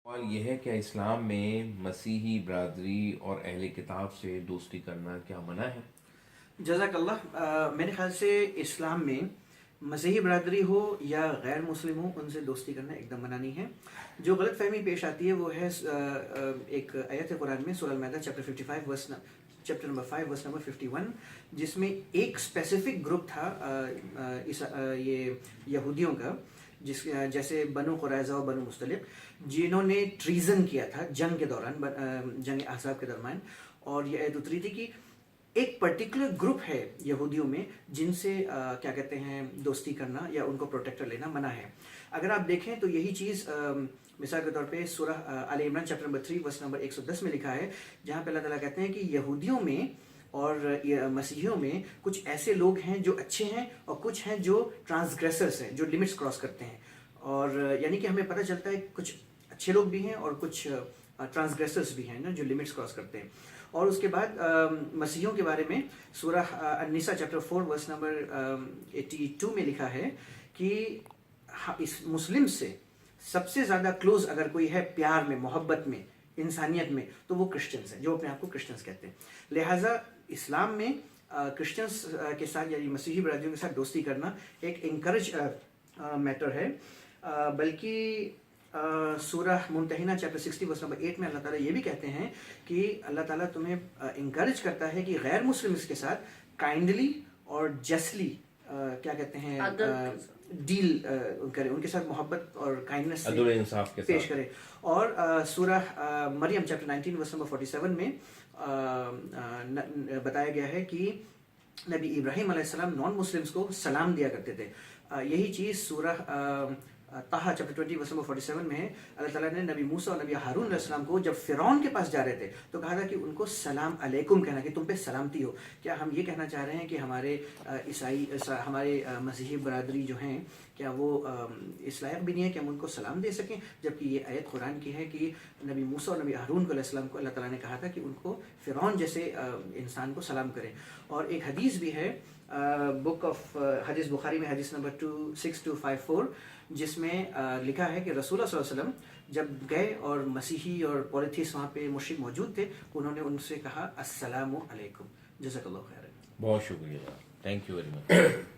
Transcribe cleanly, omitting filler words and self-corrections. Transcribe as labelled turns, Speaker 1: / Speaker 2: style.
Speaker 1: سوال یہ ہے کہ اسلام میں مسیحی برادری اور اہل کتاب سے دوستی کرنا کیا منع ہے؟
Speaker 2: جزاک اللہ. میرے خیال سے اسلام میں مسیحی برادری ہو یا غیر مسلم ہو ان سے دوستی کرنا ایک دم منع نہیں ہے. جو غلط فہمی پیش آتی ہے وہ ہے ایک آیت قرآن میں سورہ المائدہ چیپٹر نمبر 5 ورس نمبر 51، جس میں ایک اسپیسیفک گروپ تھا یہ یہودیوں کا، جیسے بنو قریظہ و بنو مستلق، جنہوں نے ٹریزن کیا تھا جنگ کے دوران، جنگ احزاب کے درمیان. اور یہ آیت اتری تھی کہ ایک پرٹیکولر گروپ ہے یہودیوں میں جن سے کیا کہتے ہیں دوستی کرنا یا ان کو پروٹیکٹر لینا منع ہے. اگر آپ دیکھیں تو یہی چیز مثال کے طور پہ سورہ آل عمران چیپٹر نمبر 3 ورس نمبر 110 میں لکھا ہے، جہاں پہ اللہ تعالیٰ کہتے ہیں کہ یہودیوں میں اور مسیحیوں میں کچھ ایسے لوگ ہیں جو اچھے ہیں اور کچھ ہیں جو ٹرانسگریسرز ہیں، جو لمٹس کراس کرتے ہیں. اور یعنی کہ ہمیں پتہ چلتا ہے کچھ اچھے لوگ بھی ہیں اور کچھ ٹرانسگریسرز بھی ہیں نا، جو لمٹس کراس کرتے ہیں. اور اس کے بعد مسیحیوں کے بارے میں سورہ النساء چیپٹر 4 ورس نمبر 82 میں لکھا ہے کہ اس مسلم سے سب سے زیادہ کلوز اگر کوئی ہے پیار میں، محبت میں، انسانیت میں، تو وہ کرسچنز ہیں، جو اپنے آپ کو کرسچنز کہتے ہیں. لہٰذا اسلام میں کرسچنز کے ساتھ یعنی مسیحی برادریوں کے ساتھ دوستی کرنا ایک انکریج میٹر ہے. بلکہ سورہ ممتحنہ چیپٹر 60 ورس نمبر 8 میں اللہ تعالیٰ یہ بھی کہتے ہیں کہ اللہ تعالیٰ تمہیں انکریج کرتا ہے کہ غیر مسلمس کے ساتھ کائنڈلی اور جسٹلی کیا کہتے ہیں ڈیل کرے، ان کے ساتھ محبت اور کائنڈنس سے
Speaker 1: عدل و انصاف کے
Speaker 2: پیش
Speaker 1: ساتھ
Speaker 2: کرے. اور سورہ مریم چیپٹر 19 ورس نمبر 47 میں بتایا گیا ہے کہ نبی ابراہیم علیہ السلام نان مسلمس کو سلام دیا کرتے تھے. یہی چیز سورہ طٰہٰ چیپٹر 20 ورس نمبر 47 میں ہے. اللہ تعالیٰ نے نبی موسیٰ اور نبی ہارون علیہ السلام کو جب فرعون کے پاس جا رہے تھے تو کہا تھا کہ ان کو سلام علیکم کہنا، کہ تم پہ سلامتی ہو. کیا ہم یہ کہنا چاہ رہے ہیں کہ ہمارے ہمارے مسیحی برادری جو ہیں کیا وہ اس لائق بھی نہیں ہے کہ ہم ان کو سلام دے سکیں، جبکہ یہ آیت قرآن کی ہے کہ نبی موسیٰ اور نبی ہارون علیہ السلام کو اللہ تعالیٰ نے کہا تھا کہ ان کو فرعون جیسے انسان کو سلام کریں. اور ایک حدیث بھی ہے بک آف حدیث بخاری میں، حدیث نمبر 6254، جس میں لکھا ہے کہ رسول اللہ صلی اللہ علیہ وسلم جب گئے اور مسیحی اور پولیتھیس وہاں پہ مشرک موجود تھے، انہوں نے ان سے کہا السلام علیکم. جزاک اللہ خیر.
Speaker 1: بہت شکریہ، تھینک یو ویری مچ.